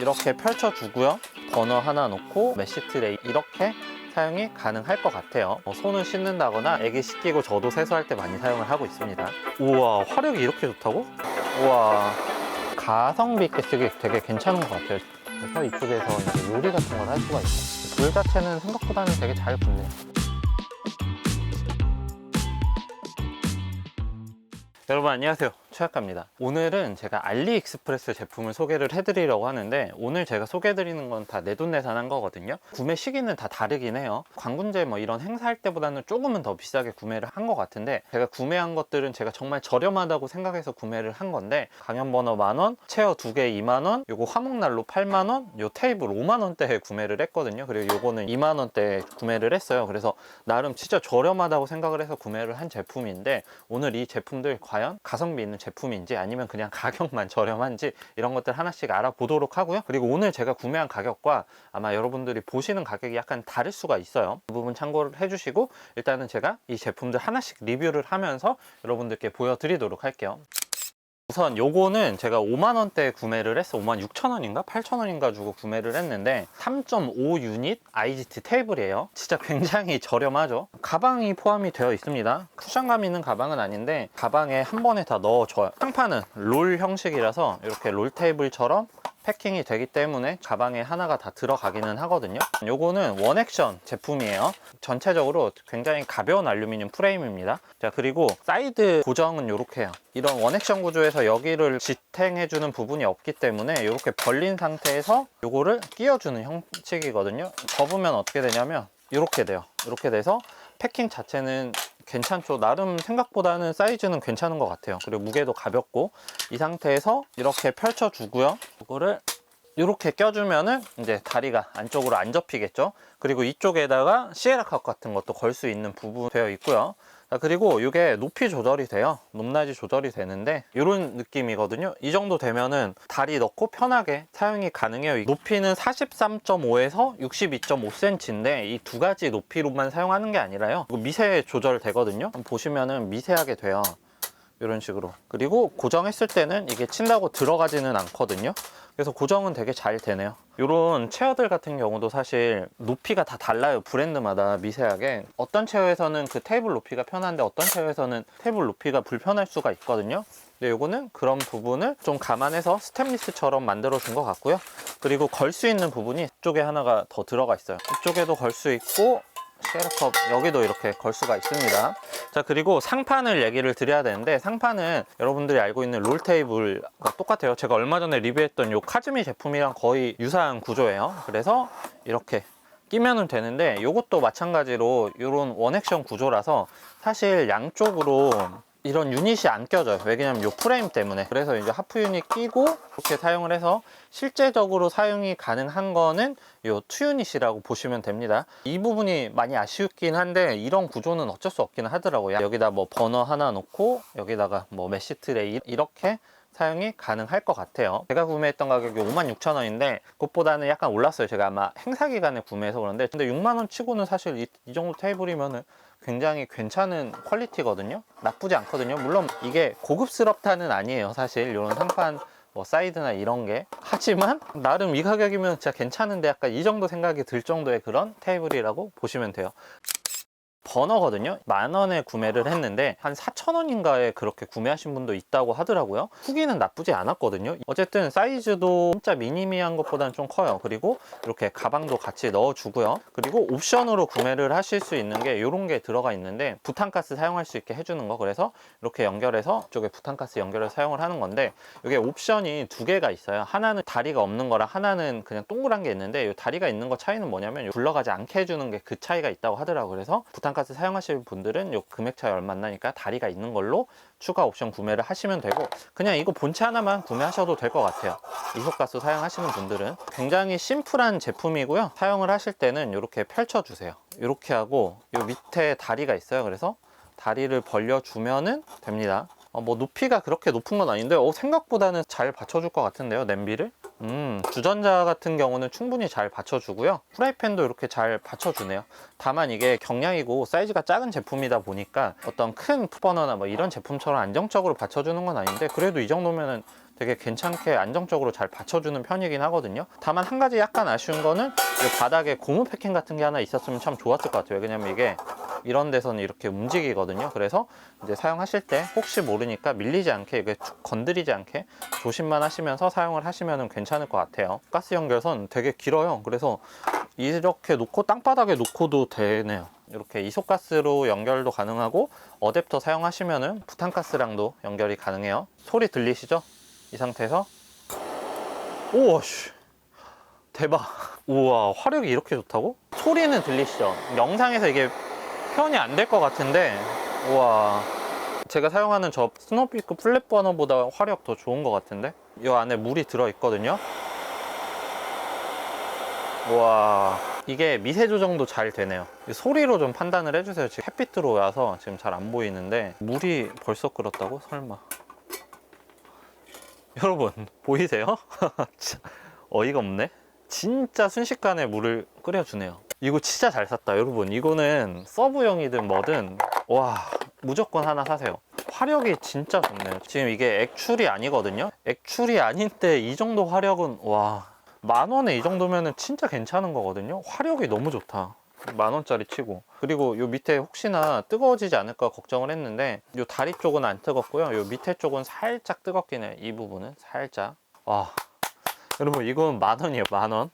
이렇게 펼쳐주고요. 버너 하나 놓고 메쉬 트레이 이렇게 사용이 가능할 것 같아요. 손을 씻는다거나 애기 씻기고 저도 세수할 때 많이 사용을 하고 있습니다. 우와, 화력이 이렇게 좋다고? 우와, 가성비 있게 쓰기 되게 괜찮은 것 같아요. 그래서 이쪽에서 이제 요리 같은 걸 할 수가 있어요. 불 자체는 생각보다는 되게 잘 붙네요. 여러분 안녕하세요, 최학과입니다. 오늘은 제가 알리익스프레스 제품을 소개를 해드리려고 하는데, 오늘 제가 소개해드리는 건 다 내돈내산한 거거든요. 구매 시기는 다 다르긴 해요. 관군제 뭐 이런 행사할 때보다는 조금은 더 비싸게 구매를 한 것 같은데, 제가 구매한 것들은 제가 정말 저렴하다고 생각해서 구매를 한 건데, 강연버너 만원, 체어 2개 2만원, 요거 화목난로 8만원, 요 테이블 5만원대에 구매를 했거든요. 그리고 요거는 2만원대에 구매를 했어요. 그래서 나름 진짜 저렴하다고 생각을 해서 구매를 한 제품인데, 오늘 이 제품들 과연 가성비 있는 제품인지 아니면 그냥 가격만 저렴한지 이런 것들 하나씩 알아보도록 하고요. 그리고 오늘 제가 구매한 가격과 아마 여러분들이 보시는 가격이 약간 다를 수가 있어요. 그 부분 참고를 해주시고, 일단은 제가 이 제품들 하나씩 리뷰를 하면서 여러분들께 보여드리도록 할게요. 우선 요거는 제가 5만원대에 구매를 했어. 56,000원인가 8,000원인가 주고 구매를 했는데 3.5 유닛 IGT 테이블이에요. 진짜 굉장히 저렴하죠. 가방이 포함이 되어 있습니다. 쿠션감 있는 가방은 아닌데 가방에 한 번에 다 넣어줘요. 상판은 롤 형식이라서 이렇게 롤 테이블처럼 패킹이 되기 때문에 가방에 하나가 다 들어가기는 하거든요. 요거는 원액션 제품이에요. 전체적으로 굉장히 가벼운 알루미늄 프레임입니다. 자, 그리고 사이드 고정은 이렇게 해요. 이런 원액션 구조에서 여기를 지탱해주는 부분이 없기 때문에 이렇게 벌린 상태에서 요거를 끼워주는 형식이거든요. 접으면 어떻게 되냐면 이렇게 돼요. 이렇게 돼서 패킹 자체는 괜찮죠. 나름 생각보다는 사이즈는 괜찮은 것 같아요. 그리고 무게도 가볍고, 이 상태에서 이렇게 펼쳐주고요. 이거를 이렇게 껴주면은 이제 다리가 안쪽으로 안 접히겠죠. 그리고 이쪽에다가 시에라 컵 같은 것도 걸 수 있는 부분 되어 있고요. 그리고 이게 높이 조절이 돼요. 높낮이 조절이 되는데 이런 느낌이거든요. 이 정도 되면은 다리 넣고 편하게 사용이 가능해요. 높이는 43.5에서 62.5cm인데 이 두 가지 높이로만 사용하는 게 아니라요, 미세 조절되거든요. 보시면은 미세하게 돼요. 이런 식으로. 그리고 고정했을 때는 이게 친다고 들어가지는 않거든요. 그래서 고정은 되게 잘 되네요. 이런 체어들 같은 경우도 사실 높이가 다 달라요. 브랜드마다 미세하게. 어떤 체어에서는 그 테이블 높이가 편한데 어떤 체어에서는 테이블 높이가 불편할 수가 있거든요. 근데 이거는 그런 부분을 좀 감안해서 스테인리스처럼 만들어 준 것 같고요. 그리고 걸 수 있는 부분이 이쪽에 하나가 더 들어가 있어요. 이쪽에도 걸 수 있고, 시에라컵 여기도 이렇게 걸 수가 있습니다. 자, 그리고 상판을 얘기를 드려야 되는데, 상판은 여러분들이 알고 있는 롤 테이블과 똑같아요. 제가 얼마 전에 리뷰했던 요 카즈미 제품이랑 거의 유사한 구조예요. 그래서 이렇게 끼면은 되는데, 이것도 마찬가지로 이런 원액션 구조라서 사실 양쪽으로 이런 유닛이 안 껴져요. 왜냐면 이 프레임 때문에. 그래서 이제 하프 유닛 끼고 이렇게 사용을 해서 실제적으로 사용이 가능한 거는 이 투 유닛이라고 보시면 됩니다. 이 부분이 많이 아쉽긴 한데 이런 구조는 어쩔 수 없긴 하더라고요. 여기다 뭐 버너 하나 놓고 여기다가 뭐 메쉬 트레이 이렇게 사용이 가능할 것 같아요. 제가 구매했던 가격이 56,000원인데 그것보다는 약간 올랐어요. 제가 아마 행사 기간에 구매해서 그런데, 근데 6만원 치고는 사실 이 정도 테이블이면은 굉장히 괜찮은 퀄리티거든요. 나쁘지 않거든요. 물론 이게 고급스럽다는 아니에요. 사실 이런 상판 뭐 사이드나 이런 게. 하지만 나름 이 가격이면 진짜 괜찮은데, 약간 이 정도 생각이 들 정도의 그런 테이블이라고 보시면 돼요. 버너거든요. 만원에 구매를 했는데 한 4,000원인가에 그렇게 구매하신 분도 있다고 하더라고요. 후기는 나쁘지 않았거든요. 어쨌든 사이즈도 진짜 미니미한 것보다는 좀 커요. 그리고 이렇게 가방도 같이 넣어주고요. 그리고 옵션으로 구매를 하실 수 있는 게 이런 게 들어가 있는데, 부탄가스 사용할 수 있게 해주는 거. 그래서 이렇게 연결해서 이쪽에 부탄가스 연결해서 사용을 하는 건데, 이게 옵션이 두 개가 있어요. 하나는 다리가 없는 거랑 하나는 그냥 동그란 게 있는데, 이 다리가 있는 거 차이는 뭐냐면 굴러가지 않게 해주는 게 그 차이가 있다고 하더라고요. 그래서 부탄가스 사용하실 분들은 요 금액 차이 얼마 안 나니까 다리가 있는 걸로 추가 옵션 구매를 하시면 되고, 그냥 이거 본체 하나만 구매하셔도 될 것 같아요. 이속가스 사용하시는 분들은. 굉장히 심플한 제품이고요. 사용을 하실 때는 이렇게 펼쳐주세요. 이렇게 하고 요 밑에 다리가 있어요. 그래서 다리를 벌려주면은 됩니다. 뭐 높이가 그렇게 높은 건 아닌데 생각보다는 잘 받쳐줄 것 같은데요, 냄비를. 주전자 같은 경우는 충분히 잘 받쳐주고요. 프라이팬도 이렇게 잘 받쳐주네요. 다만 이게 경량이고 사이즈가 작은 제품이다 보니까 어떤 큰 푸버너나 뭐 이런 제품처럼 안정적으로 받쳐주는 건 아닌데, 그래도 이 정도면은 되게 괜찮게 안정적으로 잘 받쳐주는 편이긴 하거든요. 다만 한 가지 약간 아쉬운 거는 이 바닥에 고무 패킹 같은 게 하나 있었으면 참 좋았을 것 같아요. 왜냐면 이게 이런 데서는 이렇게 움직이거든요. 그래서 이제 사용하실 때 혹시 모르니까 밀리지 않게, 이게 쭉 건드리지 않게 조심만 하시면서 사용을 하시면 괜찮을 것 같아요. 가스 연결선 되게 길어요. 그래서 이렇게 놓고 땅바닥에 놓고도 되네요. 이렇게 이소가스로 연결도 가능하고 어댑터 사용하시면은 부탄가스랑도 연결이 가능해요. 소리 들리시죠? 이 상태에서 우와 씨 대박. 우와 화력이 이렇게 좋다고? 소리는 들리시죠? 영상에서 이게 표현이 안 될 것 같은데 우와 제가 사용하는 저 스노피크 플랫 버너보다 화력 더 좋은 것 같은데? 이 안에 물이 들어있거든요. 와 이게 미세 조정도 잘 되네요. 소리로 좀 판단을 해주세요. 지금 햇빛 들어와서 지금 잘 안 보이는데 물이 벌써 끓었다고? 설마. 여러분 보이세요? 어이가 없네. 진짜 순식간에 물을 끓여주네요. 이거 진짜 잘 샀다 여러분. 이거는 서브용이든 뭐든 와 무조건 하나 사세요. 화력이 진짜 좋네요. 지금 이게 액출이 아니거든요. 액출이 아닌데 이 정도 화력은 와 10,000원에 이 정도면은 진짜 괜찮은 거거든요. 화력이 너무 좋다. 10,000원짜리 치고. 그리고 요 밑에 혹시나 뜨거워지지 않을까 걱정을 했는데 요 다리 쪽은 안 뜨겁고요. 요 밑에 쪽은 살짝 뜨겁긴 해요. 이 부분은 살짝. 와 여러분 이건 10,000원이에요. 10,000원.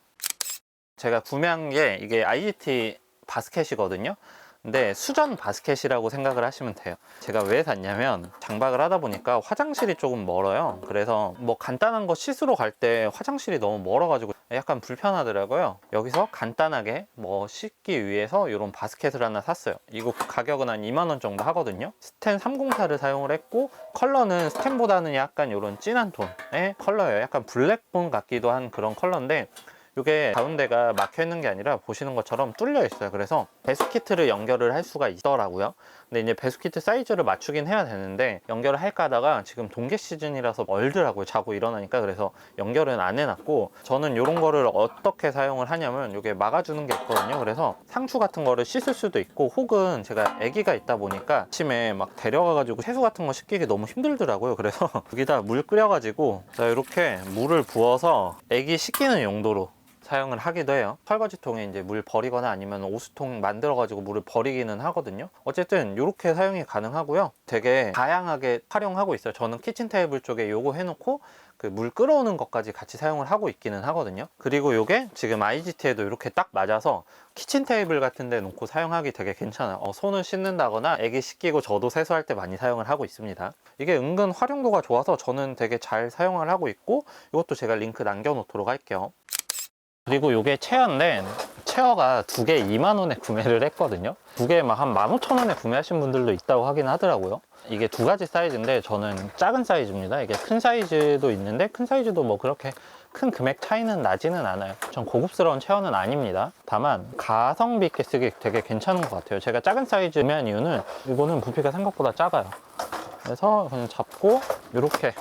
제가 구매한 게 이게 IGT 바스켓이거든요. 근데 수전 바스켓이라고 생각을 하시면 돼요. 제가 왜 샀냐면 장박을 하다 보니까 화장실이 조금 멀어요. 그래서 뭐 간단한 거 씻으러 갈 때 화장실이 너무 멀어가지고 약간 불편하더라고요. 여기서 간단하게 뭐 씻기 위해서 이런 바스켓을 하나 샀어요. 이거 가격은 한 20,000원 정도 하거든요. 스텐 304를 사용을 했고 컬러는 스텐보다는 약간 이런 진한 톤의 컬러예요. 약간 블랙본 같기도 한 그런 컬러인데 이게 가운데가 막혀 있는 게 아니라 보시는 것처럼 뚫려 있어요. 그래서 배수키트를 연결을 할 수가 있더라고요. 근데 이제 배수키트 사이즈를 맞추긴 해야 되는데 연결을 할까 하다가 지금 동계 시즌이라서 멀더라고요. 자고 일어나니까. 그래서 연결은 안 해놨고 저는 이런 거를 어떻게 사용을 하냐면 이게 막아주는 게 있거든요. 그래서 상추 같은 거를 씻을 수도 있고 혹은 제가 아기가 있다 보니까 아침에 막 데려가가지고 세수 같은 거 씻기기 너무 힘들더라고요. 그래서 여기다 물 끓여가지고 자 이렇게 물을 부어서 아기 씻기는 용도로 사용을 하기도 해요. 설거지통에 이제 물 버리거나 아니면 오수통 만들어 가지고 물을 버리기는 하거든요. 어쨌든 이렇게 사용이 가능하고요. 되게 다양하게 활용하고 있어요. 저는 키친 테이블 쪽에 요거 해놓고 그 물 끓어오는 것까지 같이 사용을 하고 있기는 하거든요. 그리고 요게 지금 IGT에도 이렇게 딱 맞아서 키친 테이블 같은 데 놓고 사용하기 되게 괜찮아요. 손을 씻는다거나 애기 씻기고 저도 세수할 때 많이 사용을 하고 있습니다. 이게 은근 활용도가 좋아서 저는 되게 잘 사용을 하고 있고 이것도 제가 링크 남겨놓도록 할게요. 그리고 이게 체어인데 체어가 두 개 20,000원에 구매를 했거든요. 두 개 막 한 15,000원에 구매하신 분들도 있다고 하긴 하더라고요. 이게 두 가지 사이즈인데 저는 작은 사이즈입니다. 이게 큰 사이즈도 있는데 큰 사이즈도 뭐 그렇게 큰 금액 차이는 나지는 않아요. 전 고급스러운 체어는 아닙니다. 다만 가성비 있게 쓰기 되게 괜찮은 것 같아요. 제가 작은 사이즈 구매한 이유는 이거는 부피가 생각보다 작아요. 그래서 그냥 잡고 이렇게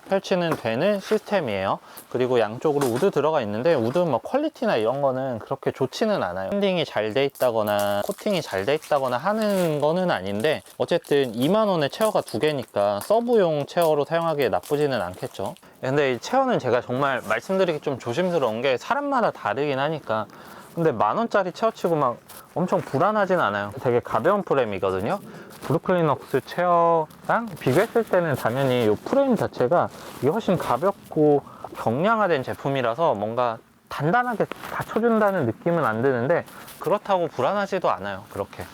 펼치는 되는 시스템이에요. 그리고 양쪽으로 우드 들어가 있는데 우드 뭐 퀄리티나 이런 거는 그렇게 좋지는 않아요. 밴딩이 잘 돼 있다거나 코팅이 잘 돼 있다거나 하는 거는 아닌데 어쨌든 20,000원에 체어가 두 개니까 서브용 체어로 사용하기에 나쁘지는 않겠죠. 근데 이 체어는 제가 정말 말씀드리기 좀 조심스러운 게 사람마다 다르긴 하니까 근데 10,000원짜리 체어치고 막 엄청 불안하진 않아요. 되게 가벼운 프레임이거든요. 브루클린웍스 체어랑 비교했을 때는 당연히 이 프레임 자체가 이게 훨씬 가볍고 경량화된 제품이라서 뭔가 단단하게 받쳐준다는 느낌은 안 드는데 그렇다고 불안하지도 않아요. 그렇게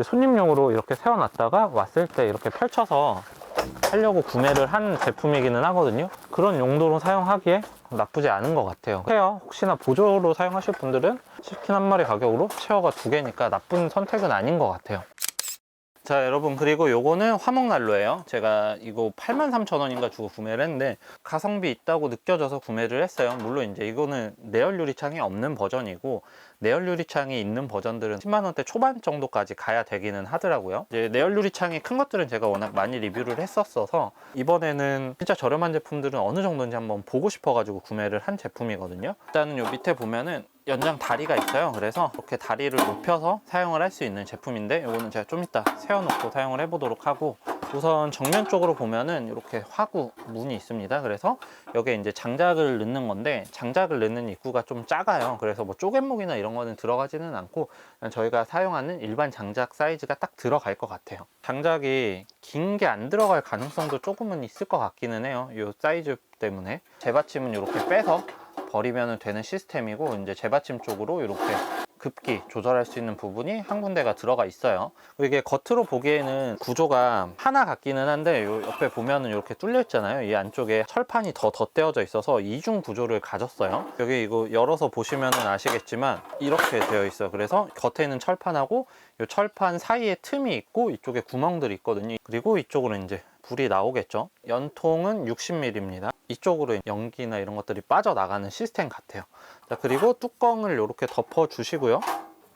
손님용으로 이렇게 세워놨다가 왔을 때 이렇게 펼쳐서 하려고 구매를 한 제품이기는 하거든요. 그런 용도로 사용하기에 나쁘지 않은 것 같아요. 체어 혹시나 보조로 사용하실 분들은 치킨 한 마리 가격으로 체어가 두 개니까 나쁜 선택은 아닌 것 같아요. 자 여러분 그리고 요거는 화목난로예요. 제가 이거 83,000원인가 주고 구매를 했는데 가성비 있다고 느껴져서 구매를 했어요. 물론 이제 이거는 내열 유리창이 없는 버전이고 내열 유리창이 있는 버전들은 10만원대 초반 정도까지 가야 되기는 하더라고요. 이제 내열 유리창이 큰 것들은 제가 워낙 많이 리뷰를 했었어서 이번에는 진짜 저렴한 제품들은 어느 정도인지 한번 보고 싶어 가지고 구매를 한 제품이거든요. 일단은 요 밑에 보면은 연장 다리가 있어요. 그래서 이렇게 다리를 높여서 사용을 할 수 있는 제품인데 이거는 제가 좀 이따 세워놓고 사용을 해보도록 하고 우선 정면 쪽으로 보면은 이렇게 화구 문이 있습니다. 그래서 여기에 이제 장작을 넣는 건데, 장작을 넣는 입구가 좀 작아요. 그래서 뭐 쪼갯목이나 이런 거는 들어가지는 않고 그냥 저희가 사용하는 일반 장작 사이즈가 딱 들어갈 것 같아요. 장작이 긴 게 안 들어갈 가능성도 조금은 있을 것 같기는 해요. 이 사이즈 때문에. 재받침은 이렇게 빼서 버리면 되는 시스템이고, 이제 재받침 쪽으로 이렇게 급기 조절할 수 있는 부분이 한 군데가 들어가 있어요. 이게 겉으로 보기에는 구조가 하나 같기는 한데, 요 옆에 보면은 이렇게 뚫려 있잖아요. 이 안쪽에 철판이 더 덧대어져 있어서 이중 구조를 가졌어요. 여기 이거 열어서 보시면은 아시겠지만 이렇게 되어 있어요. 그래서 겉에는 철판하고 이 철판 사이에 틈이 있고 이쪽에 구멍들이 있거든요. 그리고 이쪽으로 이제 불이 나오겠죠. 연통은 60mm입니다. 이쪽으로 연기나 이런 것들이 빠져나가는 시스템 같아요. 자, 그리고 뚜껑을 이렇게 덮어 주시고요.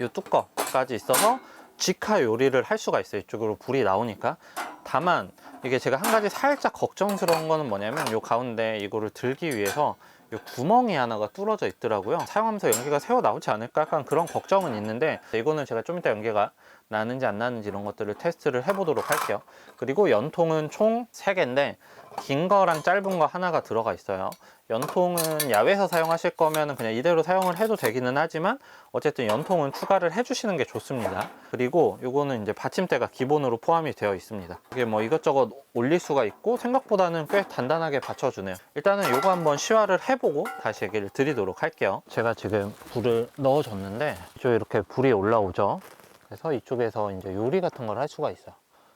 이 뚜껑까지 있어서 직화 요리를 할 수가 있어요. 이쪽으로 불이 나오니까. 다만 이게 제가 한 가지 살짝 걱정스러운 거는 뭐냐면, 이 가운데 이거를 들기 위해서 이 구멍이 하나가 뚫어져 있더라고요. 사용하면서 연기가 새어 나오지 않을까, 약간 그런 걱정은 있는데, 이거는 제가 좀 이따 연기가 나는지 안 나는지 이런 것들을 테스트를 해보도록 할게요. 그리고 연통은 총 3개인데 긴 거랑 짧은 거 하나가 들어가 있어요. 연통은 야외에서 사용하실 거면 그냥 이대로 사용을 해도 되기는 하지만, 어쨌든 연통은 추가를 해주시는 게 좋습니다. 그리고 요거는 이제 받침대가 기본으로 포함이 되어 있습니다. 이게 뭐 이것저것 올릴 수가 있고 생각보다는 꽤 단단하게 받쳐주네요. 일단은 요거 한번 시화를 해보고 다시 얘기를 드리도록 할게요. 제가 지금 불을 넣어줬는데 이쪽 이렇게 불이 올라오죠. 그래서 이쪽에서 이제 요리 같은 걸 할 수가 있어요.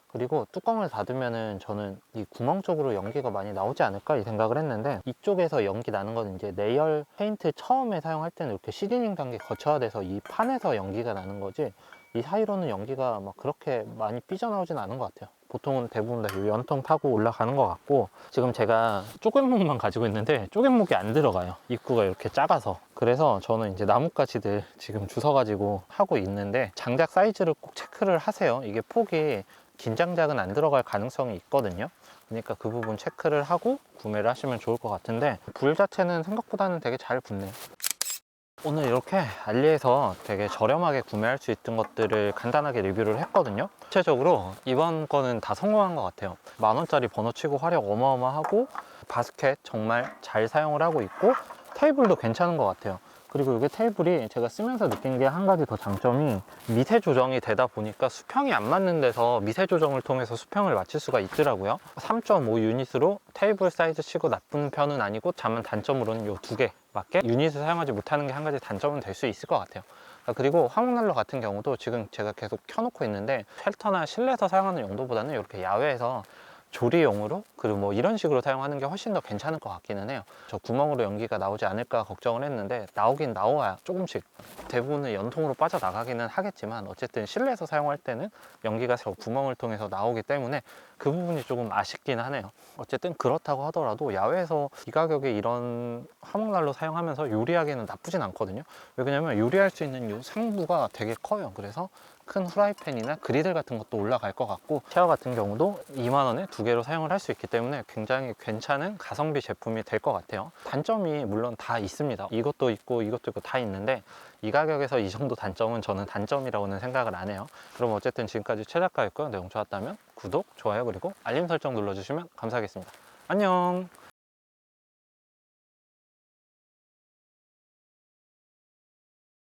그리고 뚜껑을 닫으면은 저는 이 구멍 쪽으로 연기가 많이 나오지 않을까 이 생각을 했는데, 이쪽에서 연기 나는 건 이제 내열 페인트 처음에 사용할 때는 이렇게 시드닝 단계 거쳐야 돼서 이 판에서 연기가 나는 거지, 이 사이로는 연기가 막 그렇게 많이 삐져나오진 않은 것 같아요. 보통은 대부분 다 연통 타고 올라가는 것 같고, 지금 제가 쪼갯목만 가지고 있는데 쪼갯목이 안 들어가요. 입구가 이렇게 작아서. 그래서 저는 이제 나뭇가지들 지금 주워가지고 하고 있는데, 장작 사이즈를 꼭 체크를 하세요. 이게 폭이 긴 장작은 안 들어갈 가능성이 있거든요. 그러니까 그 부분 체크를 하고 구매를 하시면 좋을 것 같은데, 불 자체는 생각보다는 되게 잘 붙네요. 오늘 이렇게 알리에서 되게 저렴하게 구매할 수 있던 것들을 간단하게 리뷰를 했거든요. 전체적으로 이번 거는 다 성공한 것 같아요. 10,000원짜리 번호치고 화력 어마어마하고, 바스켓 정말 잘 사용을 하고 있고, 테이블도 괜찮은 것 같아요. 그리고 이게 테이블이 제가 쓰면서 느낀 게 한 가지 더 장점이, 미세 조정이 되다 보니까 수평이 안 맞는 데서 미세 조정을 통해서 수평을 맞출 수가 있더라고요. 3.5 유닛으로 테이블 사이즈 치고 나쁜 편은 아니고, 다만 단점으로는 이 2개 밖에 유닛을 사용하지 못하는 게 한 가지 단점은 될 수 있을 것 같아요. 그리고 화목난로 같은 경우도 지금 제가 계속 켜놓고 있는데, 쉘터나 실내에서 사용하는 용도보다는 이렇게 야외에서 조리용으로, 그리고 뭐 이런 식으로 사용하는 게 훨씬 더 괜찮을 것 같기는 해요. 저 구멍으로 연기가 나오지 않을까 걱정을 했는데, 나오긴 나와야 조금씩, 대부분은 연통으로 빠져나가기는 하겠지만, 어쨌든 실내에서 사용할 때는 연기가 저 구멍을 통해서 나오기 때문에 그 부분이 조금 아쉽긴 하네요. 어쨌든 그렇다고 하더라도 야외에서 이 가격에 이런 화목난로 사용하면서 요리하기에는 나쁘진 않거든요. 왜냐면 요리할 수 있는 이 상부가 되게 커요. 그래서 큰 후라이팬이나 그리들 같은 것도 올라갈 것 같고, 샤워 같은 경우도 2만원에 2개로 사용을 할 수 있기 때문에 굉장히 괜찮은 가성비 제품이 될 것 같아요. 단점이 물론 다 있습니다. 이것도 있고 이것도 있고 다 있는데, 이 가격에서 이 정도 단점은 저는 단점이라고는 생각을 안 해요. 그럼 어쨌든 지금까지 최작가였고요. 내용 좋았다면 구독, 좋아요, 그리고 알림 설정 눌러주시면 감사하겠습니다. 안녕.